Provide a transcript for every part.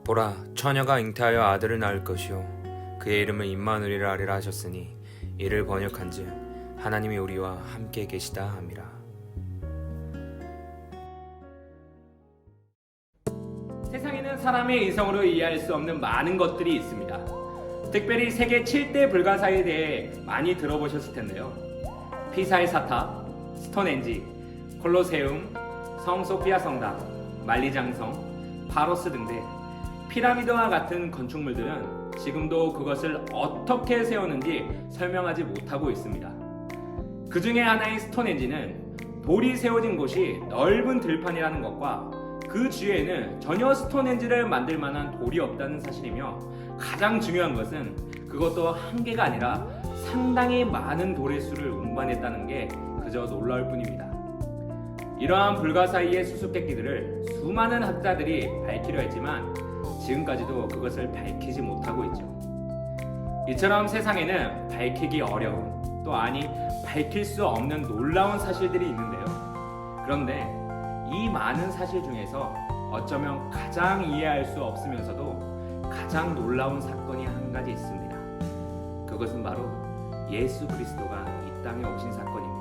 보라, 처녀가 잉태하여 아들을 낳을 것이요 그의 이름을 임마누엘이라 하리라 하셨으니 이를 번역한즉 하나님이 우리와 함께 계시다 함이라. 세상에는 사람의 이성으로 이해할 수 없는 많은 것들이 있습니다. 특별히 세계 7대 불가사에 대해 많이 들어보셨을 텐데요. 피사의 사탑, 스톤헨지, 콜로세움, 성 소피아 성당, 만리장성, 파로스 등등 피라미드와 같은 건축물들은 지금도 그것을 어떻게 세웠는지 설명하지 못하고 있습니다. 그 중에 하나인 스톤헨지는 돌이 세워진 곳이 넓은 들판이라는 것과 그 주위에는 전혀 스톤헨지를 만들 만한 돌이 없다는 사실이며, 가장 중요한 것은 그것도 한 개가 아니라 상당히 많은 돌의 수를 운반했다는 게 그저 놀라울 뿐입니다. 이러한 불가사의의 수수께끼들을 수많은 학자들이 밝히려 했지만 지금까지도 그것을 밝히지 못하고 있죠. 이처럼 세상에는 밝히기 어려운, 또 아니 밝힐 수 없는 놀라운 사실들이 있는데요. 그런데 이 많은 사실 중에서 어쩌면 가장 이해할 수 없으면서도 가장 놀라운 사건이 한 가지 있습니다. 그것은 바로 예수 그리스도가 이 땅에 오신 사건입니다.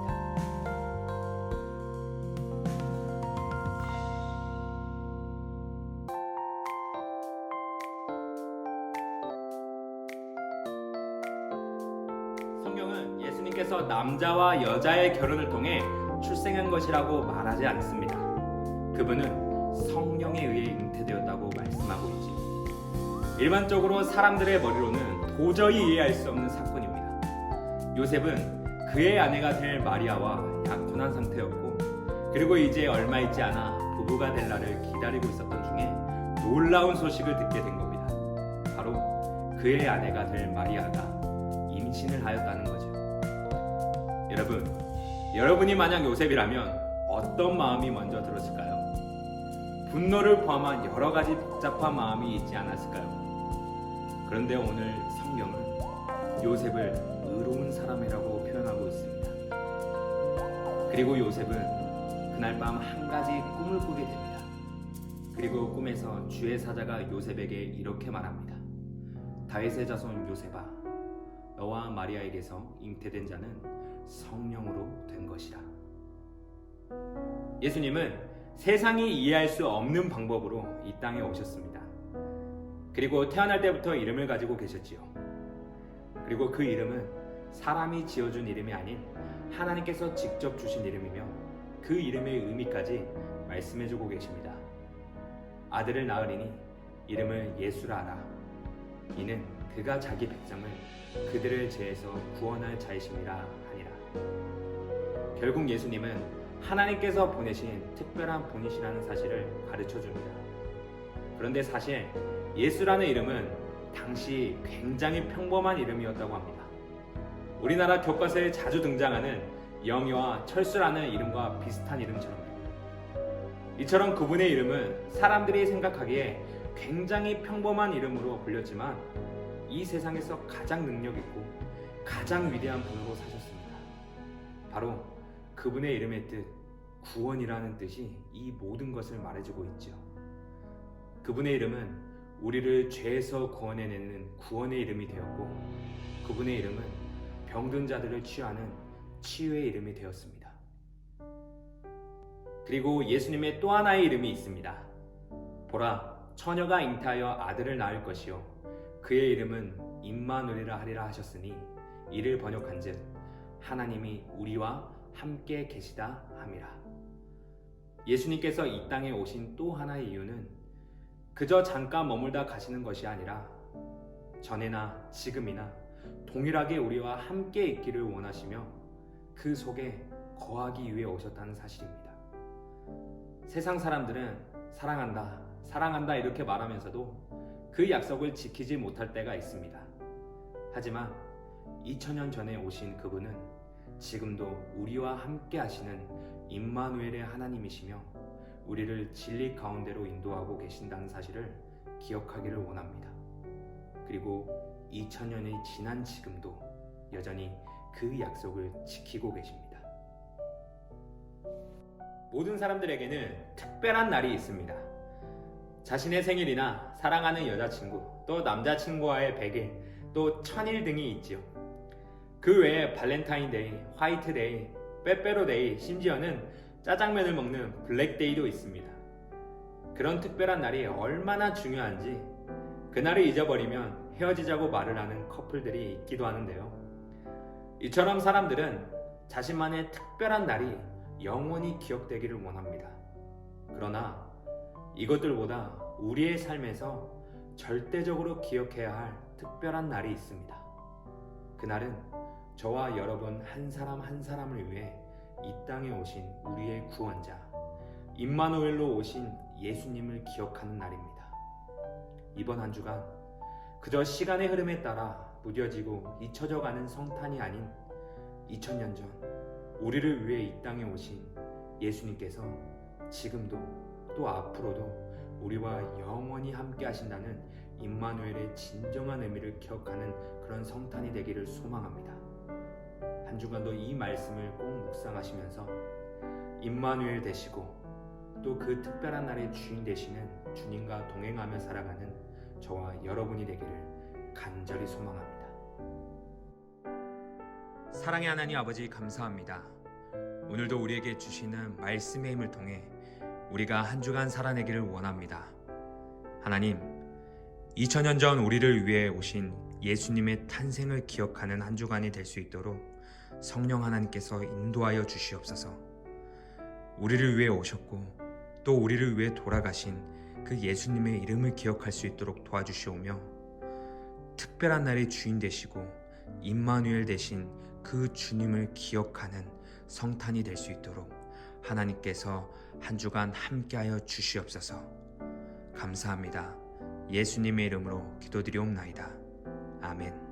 성경은 예수님께서 남자와 여자의 결혼을 통해 출생한 것이라고 말하지 않습니다. 그분은 성령에 의해 잉태되었다고 말씀하고 있지. 일반적으로 사람들의 머리로는 도저히 이해할 수 없는 사건입니다. 요셉은 그의 아내가 될 마리아와 약혼한 상태였고, 그리고 이제 얼마 있지 않아 부부가 될 날을 기다리고 있었던 중에 놀라운 소식을 듣게 된 겁니다. 바로 그의 아내가 될 마리아가 임신을 하였다는 거죠. 여러분이 만약 요셉이라면 어떤 마음이 먼저 들었을까요? 분노를 포함한 여러 가지 복잡한 마음이 있지 않았을까요? 그런데 오늘 성경은 요셉을 의로운 사람이라고 표현하고 있습니다. 그리고 요셉은 그날 밤 한 가지 꿈을 꾸게 됩니다. 그리고 꿈에서 주의 사자가 요셉에게 이렇게 말합니다. 다윗의 자손 요셉아, 너와 마리아에게서 잉태된 자는 성령으로 된 것이라. 예수님은 세상이 이해할 수 없는 방법으로 이 땅에 오셨습니다. 그리고 태어날 때부터 이름을 가지고 계셨지요. 그리고 그 이름은 사람이 지어준 이름이 아닌 하나님께서 직접 주신 이름이며, 그 이름의 의미까지 말씀해주고 계십니다. 아들을 낳으리니 이름을 예수라 하라. 이는 그가 자기 백성을 그들의 죄에서 구원할 자이심이라 하니라. 결국 예수님은 하나님께서 보내신 특별한 분이시라는 사실을 가르쳐 줍니다. 그런데 사실 예수라는 이름은 당시 굉장히 평범한 이름이었다고 합니다. 우리나라 교과서에 자주 등장하는 영희와 철수라는 이름과 비슷한 이름처럼요. 이처럼 그분의 이름은 사람들이 생각하기에 굉장히 평범한 이름으로 불렸지만 이 세상에서 가장 능력 있고 가장 위대한 분으로 사셨습니다. 바로 그분의 이름의 뜻, 구원이라는 뜻이 이 모든 것을 말해주고 있죠. 그분의 이름은 우리를 죄에서 구원해내는 구원의 이름이 되었고, 그분의 이름은 병든 자들을 치유하는 치유의 이름이 되었습니다. 그리고 예수님의 또 하나의 이름이 있습니다. 보라, 처녀가 잉태하여 아들을 낳을 것이요 그의 이름은 임마누엘이라 하리라 하셨으니 이를 번역한즉 하나님이 우리와 함께 계시다 함이라. 예수님께서 이 땅에 오신 또 하나의 이유는 그저 잠깐 머물다 가시는 것이 아니라 전에나 지금이나 동일하게 우리와 함께 있기를 원하시며 그 속에 거하기 위해 오셨다는 사실입니다. 세상 사람들은 사랑한다, 사랑한다 이렇게 말하면서도 그 약속을 지키지 못할 때가 있습니다. 하지만 2000년 전에 오신 그분은 지금도 우리와 함께 하시는 임마누엘의 하나님이시며 우리를 진리 가운데로 인도하고 계신다는 사실을 기억하기를 원합니다. 그리고 2000년이 지난 지금도 여전히 그 약속을 지키고 계십니다. 모든 사람들에게는 특별한 날이 있습니다. 자신의 생일이나 사랑하는 여자친구, 또 남자친구와의 100일, 또 1000일 등이 있지요. 그 외에 발렌타인데이, 화이트데이, 빼빼로데이, 심지어는 짜장면을 먹는 블랙데이도 있습니다. 그런 특별한 날이 얼마나 중요한지 그날을 잊어버리면 헤어지자고 말을 하는 커플들이 있기도 하는데요. 이처럼 사람들은 자신만의 특별한 날이 영원히 기억되기를 원합니다. 그러나 이것들보다 우리의 삶에서 절대적으로 기억해야 할 특별한 날이 있습니다. 그날은 저와 여러분 한 사람 한 사람을 위해 이 땅에 오신 우리의 구원자 임마누엘로 오신 예수님을 기억하는 날입니다. 이번 한 주간 그저 시간의 흐름에 따라 무뎌지고 잊혀져가는 성탄이 아닌 2000년 전 우리를 위해 이 땅에 오신 예수님께서 지금도 또 앞으로도 우리와 영원히 함께 하신다는 임마누엘의 진정한 의미를 기억하는 그런 성탄이 되기를 소망합니다. 한 주간도 이 말씀을 꼭 묵상하시면서 임마누엘 되시고 또 그 특별한 날의 주인 되시는 주님과 동행하며 살아가는 저와 여러분이 되기를 간절히 소망합니다. 사랑의 하나님 아버지 감사합니다. 오늘도 우리에게 주시는 말씀의 힘을 통해 우리가 한 주간 살아내기를 원합니다. 하나님, 2000년 전 우리를 위해 오신 예수님의 탄생을 기억하는 한 주간이 될 수 있도록 성령 하나님께서 인도하여 주시옵소서. 우리를 위해 오셨고 또 우리를 위해 돌아가신 그 예수님의 이름을 기억할 수 있도록 도와주시오며 특별한 날의 주인 되시고 임마누엘 되신 그 주님을 기억하는 성탄이 될 수 있도록 하나님께서 한 주간 함께하여 주시옵소서. 감사합니다. 예수님의 이름으로 기도드리옵나이다. 아멘.